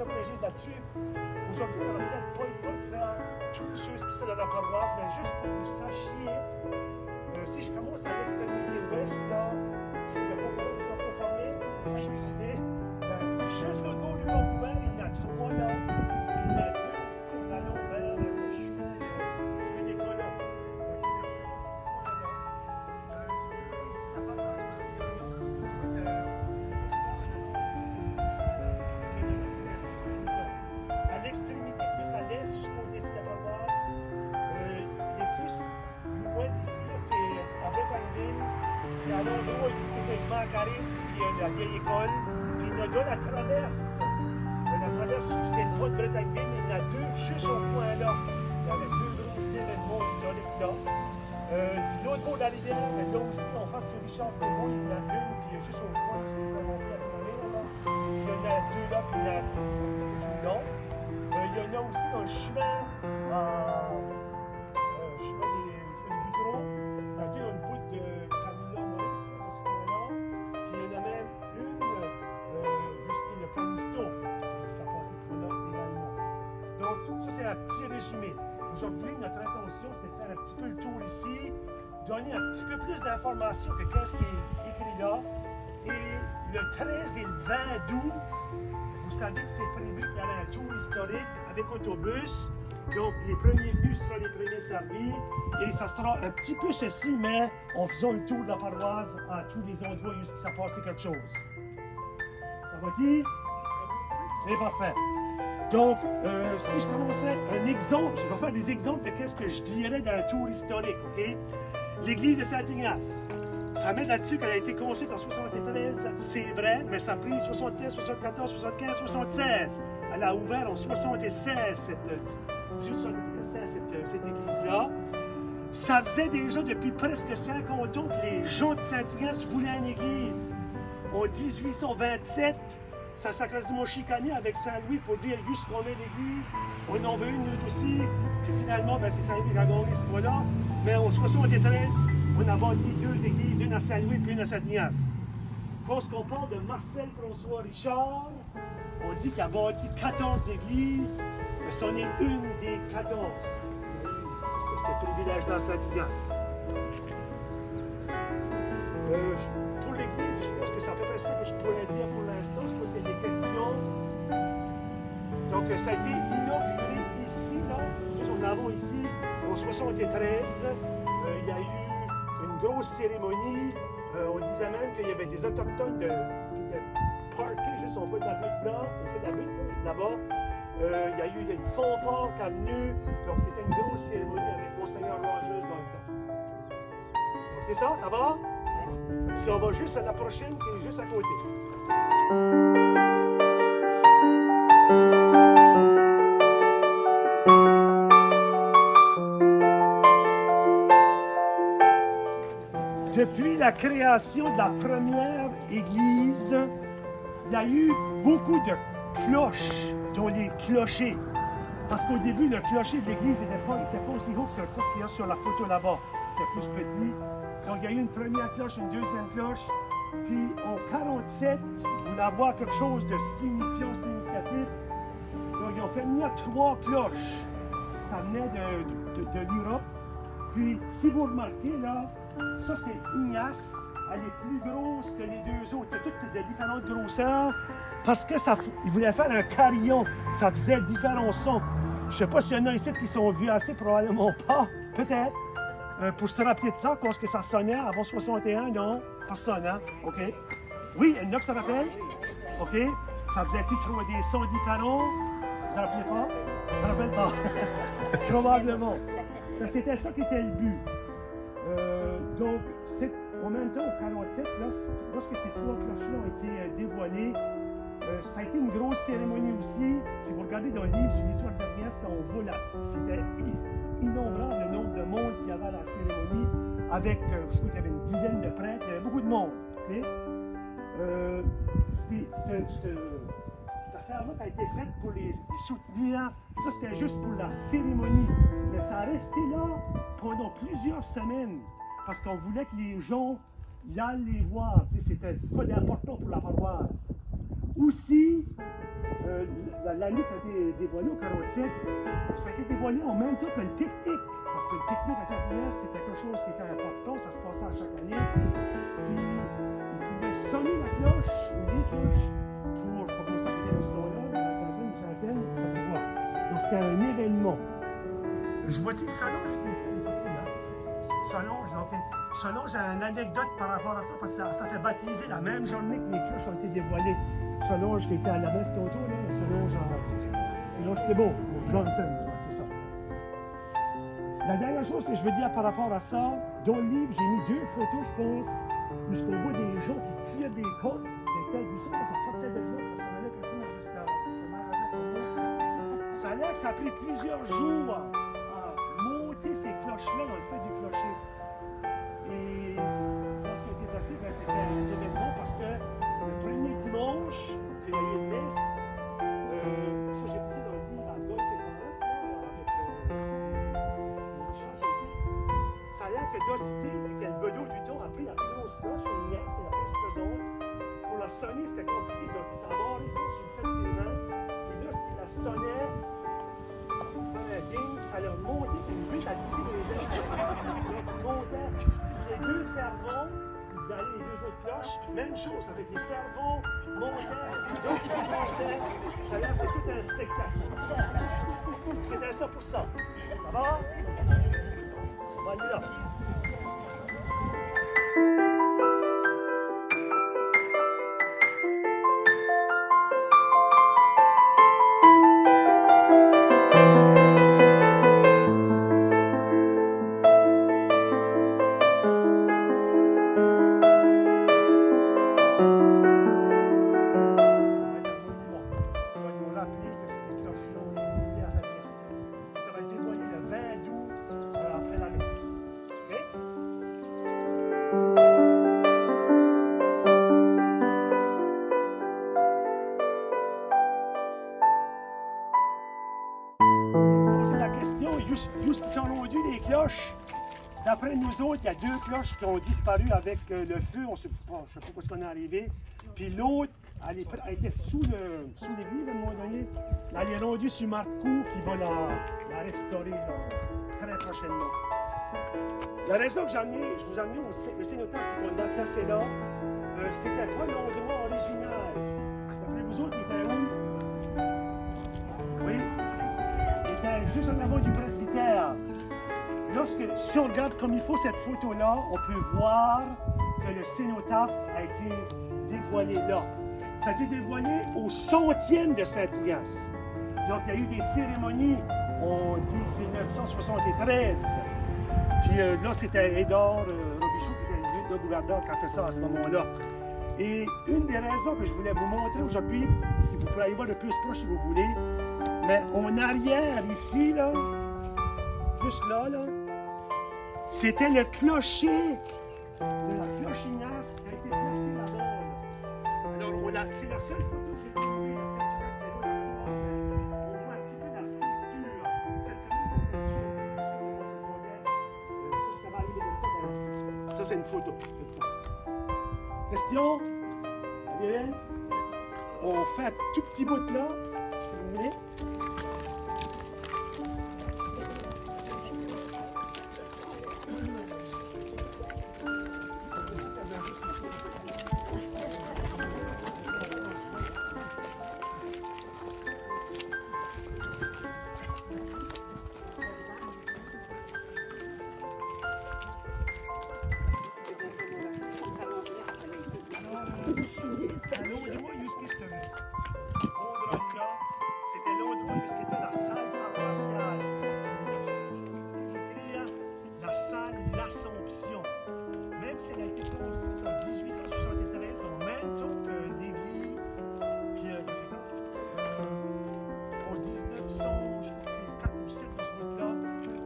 ça que je dis là-dessus. Aujourd'hui, on n'a peut-être pas le temps de faire tous ceux qui sont dans la paroisse, mais juste pour que vous sachiez, si je commence à l'extrémité ouest, là, je ne vais pas pouvoir vous en conformer. Et juste au bout du pont ouvert, il y en a 3 là. Il y en a 2 aussi en allant vers le chemin des colons. Merci. La paroisse aussi, à l'extrémité plus à l'est, jusqu'au dessus de la paroisse, il est plus loin d'ici, là, c'est à Bretagneville, c'est à l'endroit où c'était le Marcaris, qui est la vieille école, puis il y en a 2 la traverse. La traverse jusqu'à le pont de Bretagneville, il y en a 2 juste au coin là. Il y avait 2 gros événements historiques là. Puis l'autre bord de la rivière, là aussi, en face de Richard Desmoulins, il y en a 1, puis juste au coin, c'est pas non plus à Colombie, là. Il y en a 2 là, puis il y en a plus long. Il y en a aussi dans le chemin, chemin des Butrons. Il y a une bout de Camilla Maurice, dans ce coin-là. Puis il y en a même une jusqu'à le Canisto. Ça passe là également. Donc, ça, c'est un petit résumé. Aujourd'hui, notre intention, c'était de faire un petit peu le tour ici, donner un petit peu plus d'informations que qu'est-ce qui est écrit là. Et le 13 et le 20 août, vous savez que c'est prévu qu'il y ait un tour historique avec autobus. Donc, les premiers venus seront les premiers servis. Et ça sera un petit peu ceci, mais en faisant le tour de la paroisse à tous les endroits où il s'est passé quelque chose. Ça va dire? C'est parfait. Donc, si je commençais un exemple, je vais faire des exemples de ce que je dirais dans un tour historique, OK? L'église de Saint-Ignace. Ça met là-dessus qu'elle a été construite en 73, c'est vrai, mais ça a pris 73, 74, 75, 76. Elle a ouvert en 76, cette église-là. Ça faisait déjà depuis presque 50 ans que les gens de Saint-Ignace voulaient une église. En 1827, ça s'est quasiment chicané avec Saint-Louis pour dire « Juste qu'on met l'église, on en veut une autre aussi. » Puis finalement, c'est Saint-Louis qui a gagné cette fois-là. Mais en 73, on a bâti 2 églises, une à Saint-Louis puis une à Saint-Ignace. Quand on parle de Marcel François Richard, on dit qu'il a bâti 14 églises, mais c'en est une des 14. C'est ce privilège-là à Saint-Ignace. Pour l'église, je pense que c'est à peu près ça que je pourrais dire pour l'instant. Je pense qu'il y a des questions. Donc, ça a été inauguré ici, là, juste en avant ici, en 73. Il y a eu une grosse cérémonie. On disait même qu'il y avait des autochtones qui étaient parkés juste en bas de la butte là, au fait de la butte là-bas. Il y a eu une fanfare qui est venue. Donc, c'était une grosse cérémonie avec Monseigneur Rogers dans le temps. Donc, c'est ça va? Si on va juste à la prochaine, qui est juste à côté. Depuis la création de la première église, il y a eu beaucoup de cloches, dont les clochers. Parce qu'au début, le clocher de l'église n'était pas aussi haut que ce qu'il y a sur la photo là-bas. C'était plus petit. Donc, il y a eu une première cloche, une deuxième cloche. Puis, en 47, ils voulaient avoir quelque chose de significatif. Donc, ils ont fait venir 3 cloches. Ça venait de l'Europe. Puis, si vous remarquez, là, ça, c'est Ignace. Elle est plus grosse que les 2 autres. C'est toutes de différentes grosseurs. Parce que ils voulaient faire un carillon. Ça faisait différents sons. Je ne sais pas s'il y en a ici qui sont vus assez, probablement pas. Peut-être. Pour se rappeler de ça, quand ça sonnait avant 61, non? Personne, hein? OK. Oui, il y en a qui se rappellent? OK. Ça faisait des sons différents. Vous ne rappelez pas? Vous ne rappelez pas? Probablement. Mais c'était ça qui était le but. Donc, en même temps, au 47, lorsque ces 3 cloches-là ont été dévoilées, ça a été une grosse cérémonie aussi. Si vous regardez dans le livre sur l'histoire de Saint-Ignace, on voit là, c'était innombrable le nombre de monde qu'il y avait à la cérémonie, avec, je crois qu'il y avait une dizaine de prêtres, il y avait beaucoup de monde. Okay? Cette affaire-là qui a été faite pour les soutenir, ça c'était juste pour la cérémonie. Mais ça a resté là pendant plusieurs semaines, parce qu'on voulait que les gens y allaient les voir. C'était quoi d'important pour la paroisse. Aussi, l'année que ça a été dévoilé au 47, ça a été dévoilé en même temps que le pique-nique. Parce que le pique-nique à Saint-Ignace, c'est quelque chose qui était important, ça se passait à chaque année. Puis, ils pouvaient sonner la cloche, ou les cloches, pour, je ne sais pas comment ça s'appelait ce temps-là, la Saint-Saëns ou Saint-Saëns, ça peut voir. Donc, c'était un événement. Je vois-tu le salon, Solange, donc, Solange a une anecdote par rapport à ça, parce que ça fait baptiser la même journée que les cloches ont été dévoilées. Solange qui était à la messe tantôt, là, Solange c'était beau, Johnson, c'est ça. La dernière chose que je veux dire par rapport à ça, dans le livre, j'ai mis 2 photos, je pense, où on voit des gens qui tirent des côtes, des têtes du sang, ça partait de là, ça allait facilement jusqu'à ça a l'air que ça a pris plusieurs jours à monter ces cloches-là dans le fait du clocher. Et ce qui a été passé, c'était un événement parce que le premier dimanche qu'il y a eu une messe, ça j'ai poussé dans le livre à Golf et Corinth, avec Richard ici. Ça a l'air que Docité, qui a le velours du temps, a pris la plus grosse cloche, une nièce, et la plus pesante. Pour la sonner, c'était compliqué, donc il s'est embarré ça sur le fait de ses mains. Et lorsqu'il la sonnait, ça leur montait, puis lui, il a tiré les dents. Donc, il montait. Les 2 cerveaux, vous allez les 2 autres cloches, même chose, avec les cerveaux, montaient, d'autres qui montaient. Ça a l'air, c'était tout un spectacle. C'était ça pour ça. Ça va? On va aller là. D'où sont rendues les cloches? D'après nous autres, il y a 2 cloches qui ont disparu avec le feu. Je ne sais pas où on est arrivé. Puis l'autre, elle était sous l'église à un moment donné. Elle est rendue sur Marcoux qui va la restaurer là, très prochainement. La raison que je vous ai amené au cénotaphe qu'on a placé là, c'était pas l'endroit original. D'après vous autres, il était où? Oui? Juste en avant du presbytère. Si on regarde comme il faut cette photo-là, on peut voir que le cénotaphe a été dévoilé là. Ça a été dévoilé au 100e de Saint-Ignace. Donc, il y a eu des cérémonies en 1973. Puis là, c'était Édard Robichaud, qui était le gouverneur, qui a fait ça à ce moment-là. Et une des raisons que je voulais vous montrer aujourd'hui, si vous pouvez aller voir le plus proche si vous voulez, mais en arrière, ici, là, juste là, c'était le clocher de la cloche Ignace qui a été placé là-bas. Alors, c'est la seule photo que j'ai trouvée. On voit un petit peu la structure. Cette semaine, c'était ça, c'est une photo. Question? Bien? On fait un tout petit bout là, si vous voulez. C'était l'endroit où était la salle paroissiale. La salle L'Assomption. Même si elle a été construite en 1873, en même temps que l'église, puis en 1900, je crois que c'est 4 ou 7 de ce bout-là,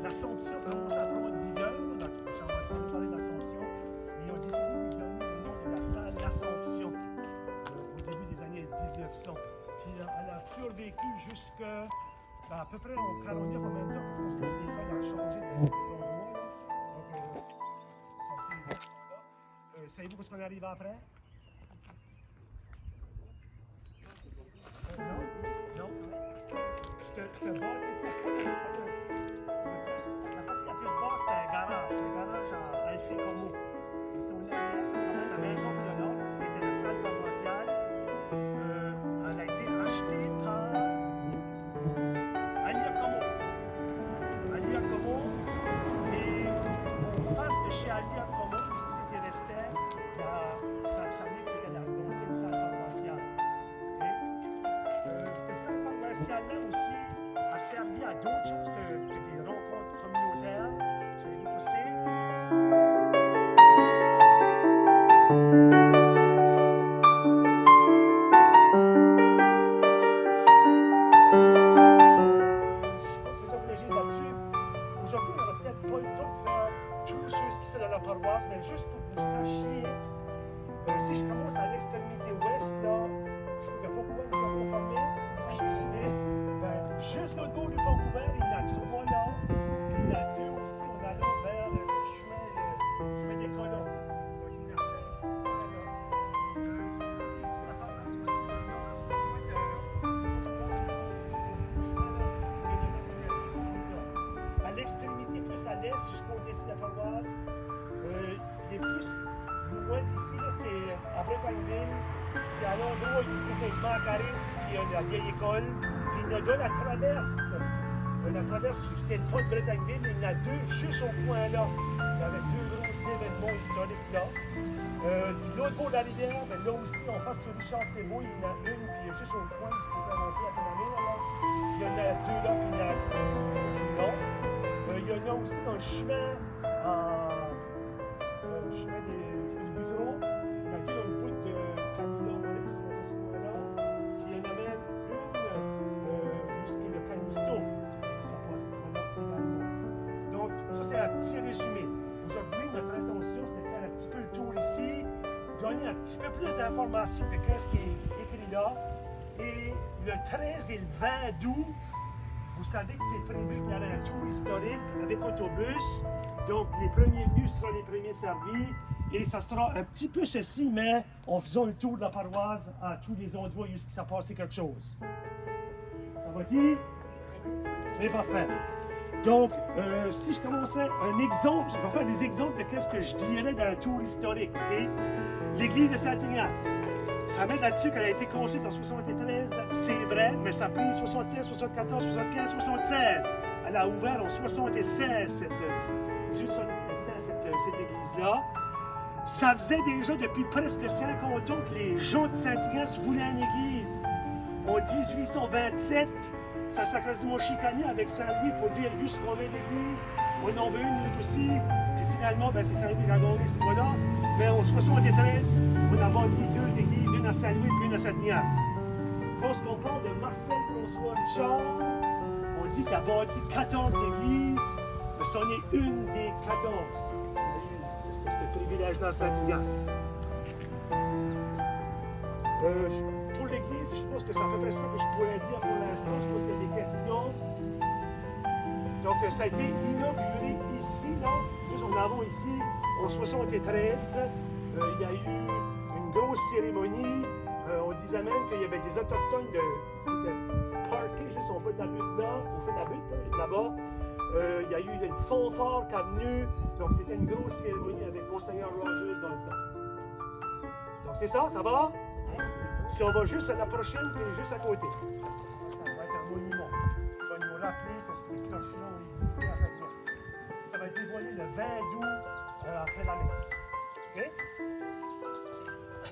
l'Assomption commence à prendre une vigueur. Donc, j'en vais parler de l'Assomption. Et ils ont décidé de lui donner le nom de la salle L'Assomption au début des années 1900. Puis elle a survécu jusqu'à à peu près en 49 en même temps que l'école a changé d'endroit. Donc, savez-vous où est-ce qu'on arrive après? Non? je te bâtis la partie la plus basse, c'était un garage. C'est un garage en Alfie Como. Si on a la maison qu'il y a là, c'était la salle paroissiale. Elle a été achetée par Alia Como. Alia Como. Et en face de chez Alia Como, tout ce qui resté, ça venait que c'était l'ancienne salle paroissiale. Cette salle paroissiale-là aussi a servi à d'autres choses que des rencontres communautaires. Savez-vous aussi? C'est ça que je dis là-dessus. Aujourd'hui, on n'aura peut-être pas le temps de faire tout ce qui sont dans la paroisse, mais juste pour que vous sachiez, si je commence à l'extrémité ouest, là, je trouve qu'il n'y a pas beaucoup de gens confirmés. Juste l'autre bout du pont ouvert, il y en a 3 là. Puis il y en a 2 aussi, on allant vers le chemin des colons. Donc il y en a 5 là. Ici, on va faire à l'extrémité plus à l'est, jusqu'au dessus de la paroisse, il est plus loin d'ici, là, c'est à Bretagneville. C'est à l'endroit où c'était Mancaris, qui a la vieille école. Puis il y en a 2 la traverse. La traverse, c'était le pont de Bretagneville. Il y en a 2 juste au coin là. Il y avait 2 gros événements historiques là. Puis l'autre bord de la rivière, ben là aussi, en face de Richard Thébault, il y en a une qui est juste au coin de ce qui était monté à Pénamère là. Il y en a 2 là, puis il y en a là. Il y en a aussi dans le chemin du Buteau. Il y a dans le bout de Camilla Maurice, là, ce coin-là. Puis il y en a même une où c'est le Canisto. Ça passe là également. Donc, ça c'est un petit résumé. Aujourd'hui, notre intention, c'est de faire un petit peu le tour ici, donner un petit peu plus d'informations de ce qui est écrit là. Et le 13 et le 20 août, vous savez que c'est prévu qu'il y aurait un tour historique avec autobus. Donc, les premiers venus seront les premiers servis. Et ça sera un petit peu ceci, mais en faisant le tour de la paroisse à tous les endroits où il s'est passé quelque chose. Ça va dire? C'est parfait. Donc, si je commençais un exemple, je vais faire des exemples de ce que je dirais dans un tour historique. Okay? L'église de Saint-Ignace. Ça met là-dessus qu'elle a été construite en 73, c'est vrai, mais ça a pris 73, 74, 75, 76. Elle a ouvert en 76 cette église-là. Ça faisait déjà depuis presque 50 ans que les gens de Saint-Ignace voulaient une église. En 1827, ça s'est quasiment chicané avec Saint-Louis pour dire juste qu'on veut l'église. On en veut une aussi. Puis finalement, c'est Saint-Louis qui a gagné cette fois-là. Mais en 73, on a bâti 2 églises, une à Saint-Louis et une à Saint-Ignace. Quand on parle de Marcel François Richard, on dit qu'il a bâti 14 églises, mais c'en est une des 14. C'est ce privilège-là à Saint-Ignace. Pour l'église, je pense que c'est à peu près ça que je pourrais dire pour l'instant. Je pense qu'il y a des questions. Donc, ça a été inauguré ici, là, juste en avant ici, en 73. Il y a eu une grosse cérémonie. On disait même qu'il y avait des autochtones qui étaient parqués juste en bas de la butte là, au fait de la butte là-bas. Il y a eu une fanfare qui est venue. Donc, c'était une grosse cérémonie avec Monseigneur Rogers dans le temps. Donc, c'est ça, ça va? Si on va juste à la prochaine, c'est juste à côté. Ça va être un monument. Ça va nous rappeler que ces cloches-là ont existé à Saint-Ignace. Ça va être dévoilé le 20 août après la